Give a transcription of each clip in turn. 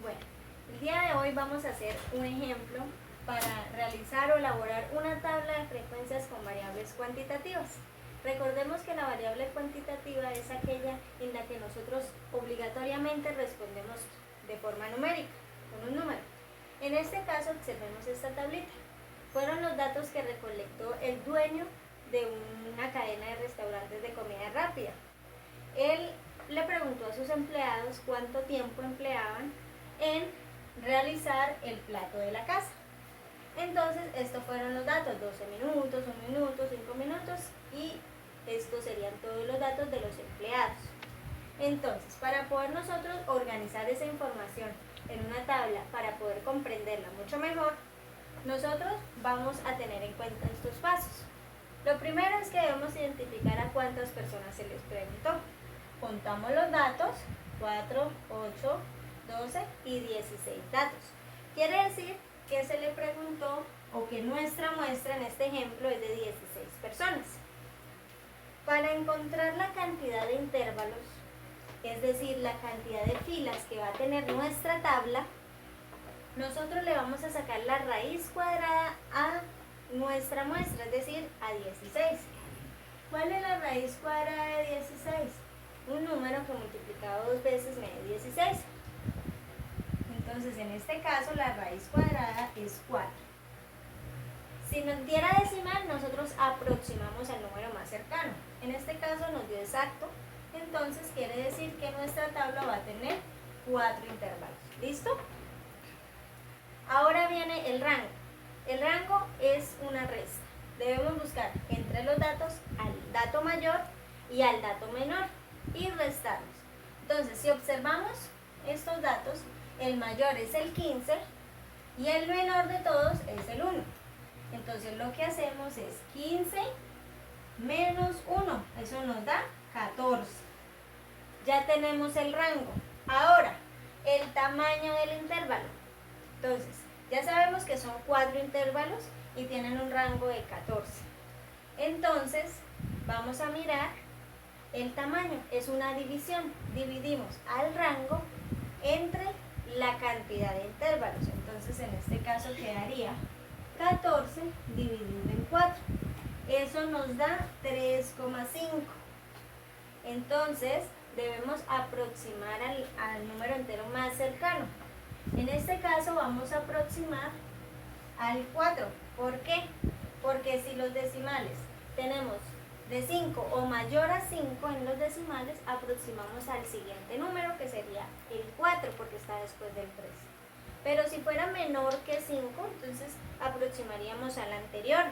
Bueno, el día de hoy vamos a hacer un ejemplo para realizar o elaborar una tabla de frecuencias con variables cuantitativas. Recordemos que la variable cuantitativa es aquella en la que nosotros obligatoriamente respondemos de forma numérica, con un número. En este caso observemos esta tablita. Fueron los datos que recolectó el dueño de una cadena de restaurantes de comida rápida. Él le preguntó a sus empleados cuánto tiempo empleaban en realizar el plato de la casa. Entonces, estos fueron los datos: 12 minutos, 1 minuto, 5 minutos, y estos serían todos los datos de los empleados. Entonces, para poder nosotros organizar esa información en una tabla, para poder comprenderla mucho mejor, nosotros vamos a tener en cuenta estos pasos. Lo primero es que debemos identificar a cuántas personas se les preguntó. Contamos los datos: 4, 8, 12 y 16 datos. Quiere decir que se le preguntó, o que nuestra muestra en este ejemplo es de 16 personas. Para encontrar la cantidad de intervalos, es decir, la cantidad de filas que va a tener nuestra tabla, nosotros le vamos a sacar la raíz cuadrada a nuestra muestra, es decir, a 16. ¿Cuál es la raíz cuadrada de 16? Un número que multiplicado 2 veces me da 16. Entonces, en este caso, la raíz cuadrada es 4. Si nos diera decimal, nosotros aproximamos al número más cercano. En este caso nos dio exacto, entonces quiere decir que nuestra tabla va a tener 4 intervalos. ¿Listo? Ahora viene el rango. El rango es una resta. Debemos buscar entre los datos al dato mayor y al dato menor y restarlos. Entonces, si observamos estos datos, el mayor es el 15 y el menor de todos es el 1. Entonces lo que hacemos es 15 menos 1, eso nos da 14. Ya tenemos el rango. Ahora, el tamaño del intervalo. Entonces, ya sabemos que son 4 intervalos y tienen un rango de 14. Entonces, vamos a mirar el tamaño. Es una división. Dividimos al rango entre la cantidad de intervalos. Entonces, en este caso quedaría 14 dividido en 4. Eso nos da 3,5. Entonces, debemos aproximar al número entero más cercano. En este caso vamos a aproximar al 4. ¿Por qué? Porque si los decimales tenemos de 5 o mayor a 5 en los decimales, aproximamos al siguiente número, que sería el 4, porque está después del 3. Pero si fuera menor que 5, entonces aproximaríamos al anterior,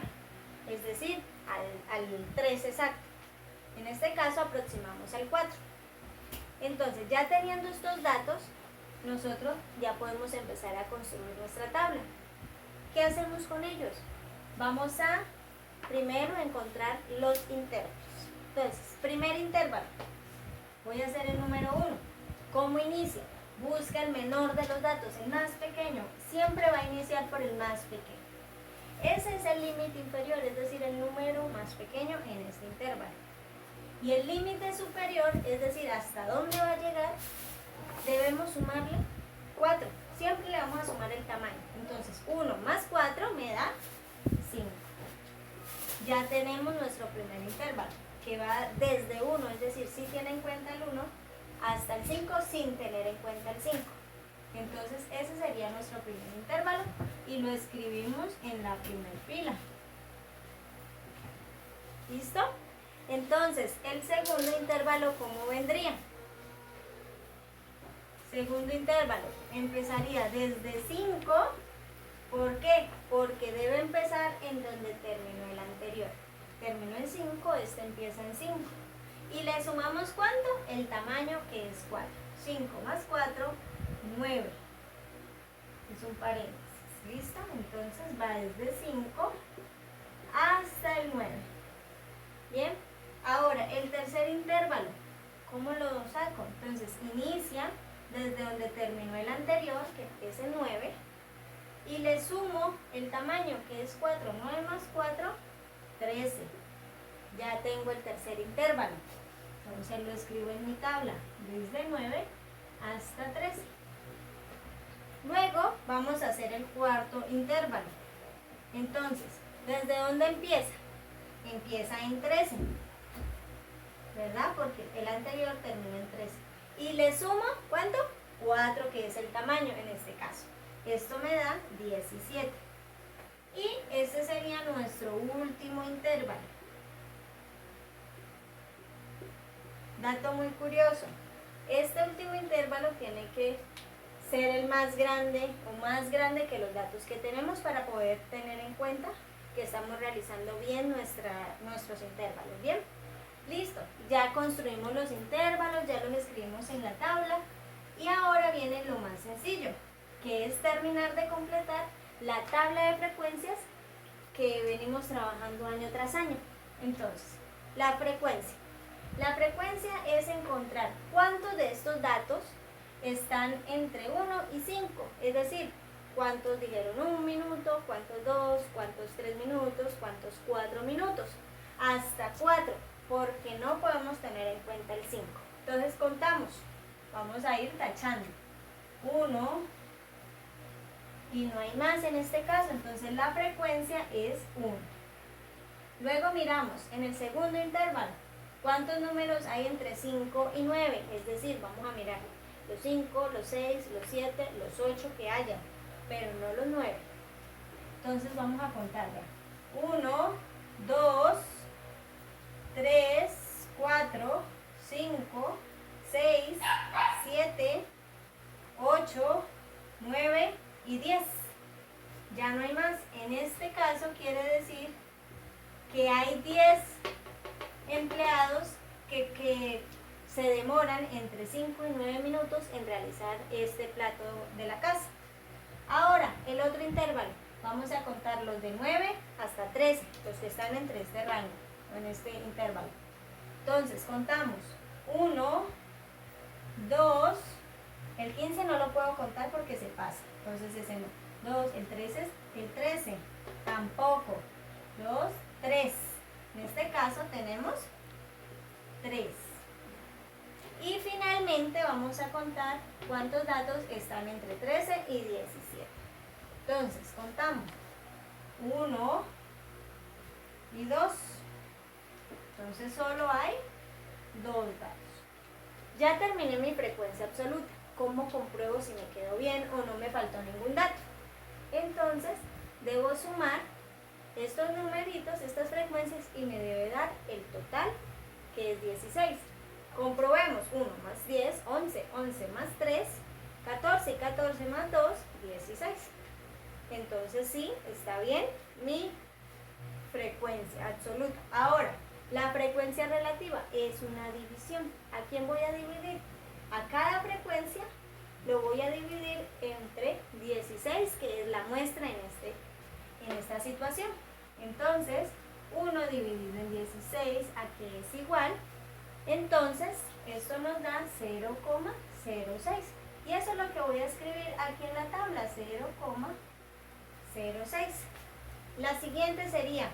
es decir, al 3 exacto. En este caso aproximamos al 4. Entonces, ya teniendo estos datos, nosotros ya podemos empezar a construir nuestra tabla. ¿Qué hacemos con ellos? Vamos a primero encontrar los intervalos. Entonces, primer intervalo. Voy a hacer el número 1. ¿Cómo inicia? Busca el menor de los datos, el más pequeño. Siempre va a iniciar por el más pequeño. Ese es el límite inferior, es decir, el número más pequeño en este intervalo. Y el límite superior, es decir, hasta dónde va a llegar, debemos sumarle 4. Siempre le vamos a sumar el tamaño. Entonces, 1 más 4 me da 5. Ya tenemos nuestro primer intervalo, que va desde 1, es decir, si tiene en cuenta el 1, hasta el 5 sin tener en cuenta el 5. Entonces, ese sería nuestro primer intervalo y lo escribimos en la primera fila. ¿Listo? Entonces, el segundo intervalo, ¿cómo vendría? Segundo intervalo, empezaría desde 5. ¿Por qué? Porque debe empezar en donde terminó el anterior. Terminó en 5, este empieza en 5. ¿Y le sumamos cuánto? El tamaño, que es 4. 5 más 4, 9. Es un paréntesis. ¿Listo? Entonces va desde 5 hasta el 9. Bien. Ahora, el tercer intervalo, ¿cómo lo saco? Entonces, inicia desde donde terminó el anterior, que es el 9, y le sumo el tamaño, que es 4. 9 más 4, 13. Ya tengo el tercer intervalo. Entonces lo escribo en mi tabla, desde 9 hasta 13. vamos a hacer el cuarto intervalo. Entonces, ¿desde dónde empieza? Empieza en 13, ¿verdad? Porque el anterior termina en 13. Y le sumo, ¿cuánto? 4, que es el tamaño en este caso. Esto me da 17. Y este sería nuestro último intervalo. Dato muy curioso. Este último intervalo tiene que ser el más grande o más grande que los datos que tenemos para poder tener en cuenta que estamos realizando bien nuestros intervalos. ¿Bien? Listo. Ya construimos los intervalos, ya los escribimos en la tabla. Y ahora viene lo más sencillo, que es terminar de completar la tabla de frecuencias que venimos trabajando año tras año. Entonces, la frecuencia. La frecuencia es encontrar cuántos de estos datos están entre 1 y 5, es decir, cuántos dijeron 1 minuto, cuántos 2, cuántos 3 minutos, cuántos 4 minutos, hasta 4, porque no podemos tener en cuenta el 5. Entonces contamos, vamos a ir tachando, 1, y no hay más en este caso, entonces la frecuencia es 1. Luego miramos en el segundo intervalo, ¿cuántos números hay entre 5 y 9? Es decir, vamos a mirar los 5, los 6, los 7, los 8 que haya, pero no los 9. Entonces vamos a contar ya. 1, 2, 3, 4, 5, 6, 7, 8, 9 y 10. Ya no hay más. En este caso quiere decir que hay 10 empleados que se demoran entre 5 y 9 minutos en realizar este plato de la casa. Ahora, el otro intervalo. Vamos a contar los de 9 hasta 13, los que están entre este rango, en este intervalo. Entonces, contamos 1, 2, el 15 no lo puedo contar porque se pasa, entonces ese no. 2, el 13 tampoco. 2, 3. En este caso tenemos 3. Y finalmente vamos a contar cuántos datos están entre 13 y 17. Entonces, contamos 1 y 2. Entonces solo hay 2 datos. Ya terminé mi frecuencia absoluta. ¿Cómo compruebo si me quedó bien o no me faltó ningún dato? Entonces, debo sumar estos numeritos, estas frecuencias, y me debe dar el total, que es 16. Comprobemos, 1 más 10, 11, 11 más 3, 14, 14 más 2, 16. Entonces sí, está bien mi frecuencia absoluta. Ahora, la frecuencia relativa es una división. ¿A quién voy a dividir? A cada frecuencia lo voy a dividir entre 16, que es la muestra en esta situación. Entonces, 1 dividido en 16, ¿a qué es igual? Entonces, esto nos da 0,06. Y eso es lo que voy a escribir aquí en la tabla, 0,06. La siguiente sería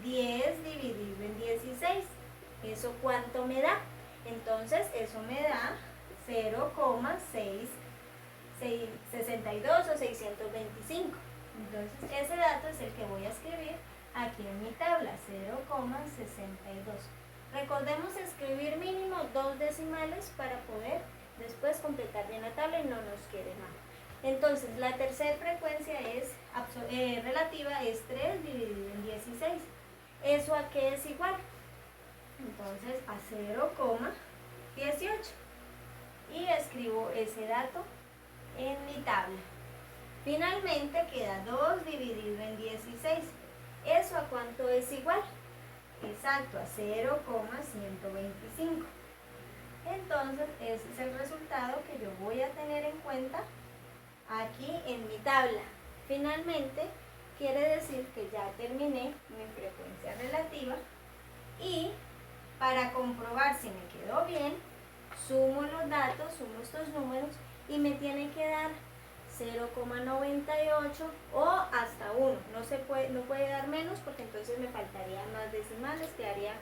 10 dividido en 16. ¿Eso cuánto me da? Entonces, eso me da 0,662 o 625. Entonces, ese dato es el que voy a escribir aquí en mi tabla, 0,62. Recordemos escribir mínimo 2 decimales para poder después completar bien la tabla y no nos quede mal. Entonces, la tercera frecuencia relativa es 3 dividido en 16. ¿Eso a qué es igual? Entonces, a 0,18. Y escribo ese dato en mi tabla. Finalmente queda 2 dividido en 16. ¿Eso a cuánto es igual? Exacto, a 0,125. Entonces, ese es el resultado que yo voy a tener en cuenta aquí en mi tabla. Finalmente, quiere decir que ya terminé mi frecuencia relativa y para comprobar si me quedó bien, sumo los datos, sumo estos números y me tiene que dar 0,98 o hasta 1. No puede dar menos porque entonces me faltarían más decimales, quedaría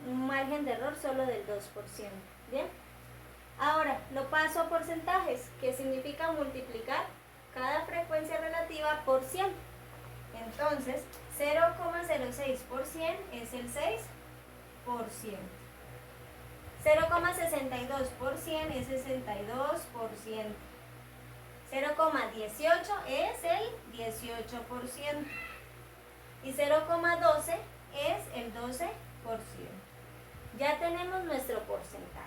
un margen de error solo del 2%. ¿Bien? Ahora, lo paso a porcentajes, que significa multiplicar cada frecuencia relativa por 100. Entonces, 0,06 por 100 es el 6%. 0,62 por 100 es 62%. 0,18 es el 18%. Y 0,12 es el 12%. Ya tenemos nuestro porcentaje.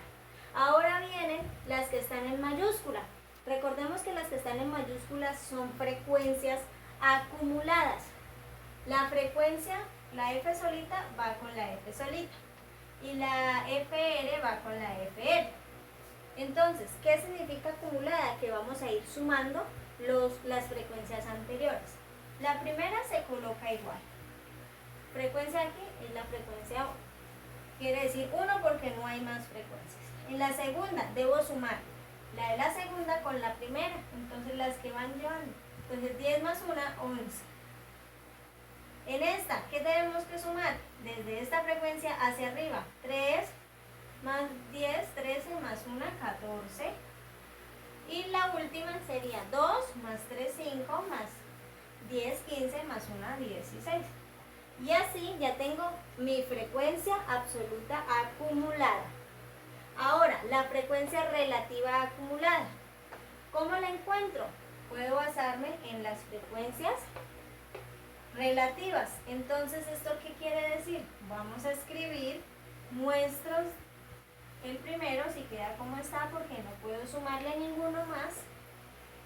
Ahora vienen las que están en mayúscula. Recordemos que las que están en mayúsculas son frecuencias acumuladas. La frecuencia, la F solita va con la F solita y la FR va con la FR. Entonces, ¿qué significa acumulada? Que vamos a ir sumando las frecuencias anteriores. La primera se coloca igual. Frecuencia aquí es la frecuencia 1. Quiere decir 1 porque no hay más frecuencias. En la segunda debo sumar la de la segunda con la primera. Entonces las que van llevando. Entonces 10 más 1, 11. En esta, ¿qué tenemos que sumar? Desde esta frecuencia hacia arriba. 3 más 10, 13 más 1, 14. Y la última sería 2 más 3, 5 más 10, 15 más 1, 16. Y así ya tengo mi frecuencia absoluta acumulada. Ahora, la frecuencia relativa acumulada. ¿Cómo la encuentro? Puedo basarme en las frecuencias relativas. Entonces, ¿esto qué quiere decir? Vamos a escribir nuestros, el primero, si queda como está, porque no puedo sumarle ninguno más.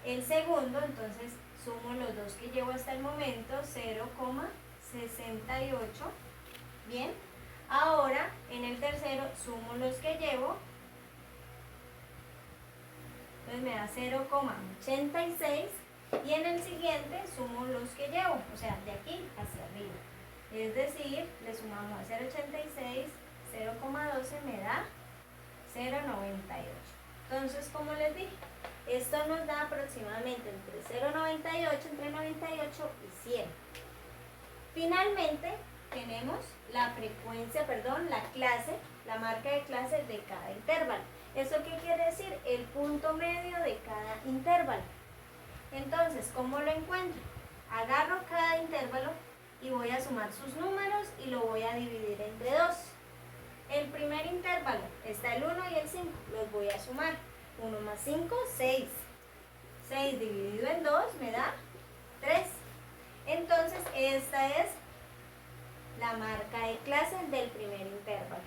El segundo, entonces, sumo los dos que llevo hasta el momento, 0,68. Bien, ahora en el tercero sumo los que llevo, entonces me da 0,86 y en el siguiente sumo los que llevo, o sea, de aquí hacia arriba. Es decir, le sumamos a 0,86, 0,12 me da 0,98. Entonces, como les dije, esto nos da aproximadamente entre 0,98, entre 98 y 100. Finalmente, tenemos la frecuencia, la clase, la marca de clase de cada intervalo. ¿Eso qué quiere decir? El punto medio de cada intervalo. Entonces, ¿cómo lo encuentro? Agarro cada intervalo y voy a sumar sus números y lo voy a dividir entre 2. El primer intervalo está el 1 y el 5, los voy a sumar. 1 más 5, 6. 6 dividido en 2 me da 3. Entonces, esta es la marca de clase del primer intervalo.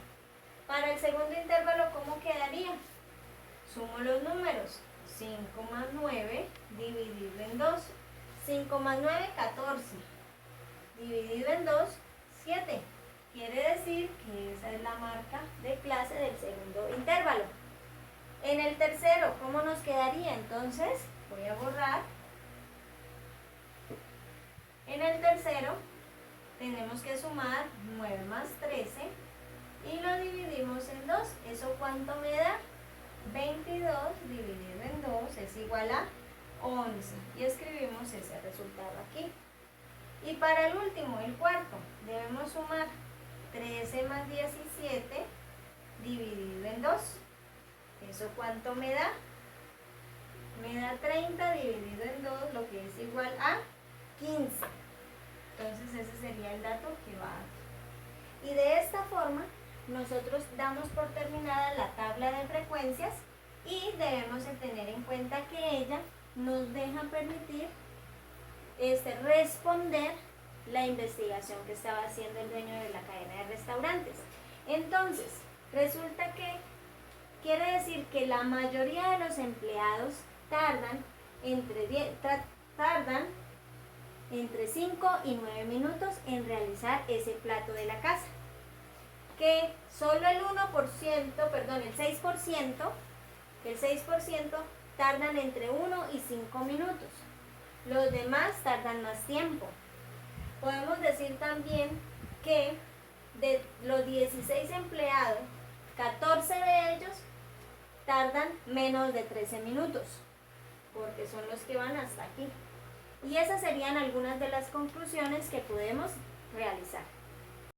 Para el segundo intervalo, ¿cómo quedaría? Sumo los números. 5 más 9 dividido en 2. 5 más 9, 14. Dividido en 2, 7. Quiere decir que esa es la marca de clase del segundo intervalo. En el tercero, ¿cómo nos quedaría? Entonces, voy a borrar. En el tercero, tenemos que sumar 9 más 13 y lo dividimos en 2. ¿Eso cuánto me da? 22 dividido en 2 es igual a 11. Y escribimos ese resultado aquí. Y para el último, el cuarto, debemos sumar 13 más 17 dividido en 2. ¿Eso cuánto me da? Me da 30 dividido en 2, lo que es igual a 15. Entonces ese sería el dato que va aquí. Y de esta forma nosotros damos por terminada la tabla de frecuencias y debemos de tener en cuenta que ella nos deja permitir responder la investigación que estaba haciendo el dueño de la cadena de restaurantes. Entonces, resulta que quiere decir que la mayoría de los empleados tardan entre 5 y 9 minutos en realizar ese plato de la casa. Que solo el 6% tardan entre 1 y 5 minutos. Los demás tardan más tiempo. Podemos decir también que de los 16 empleados, 14 de ellos tardan menos de 13 minutos, porque son los que van hasta aquí. Y esas serían algunas de las conclusiones que podemos realizar.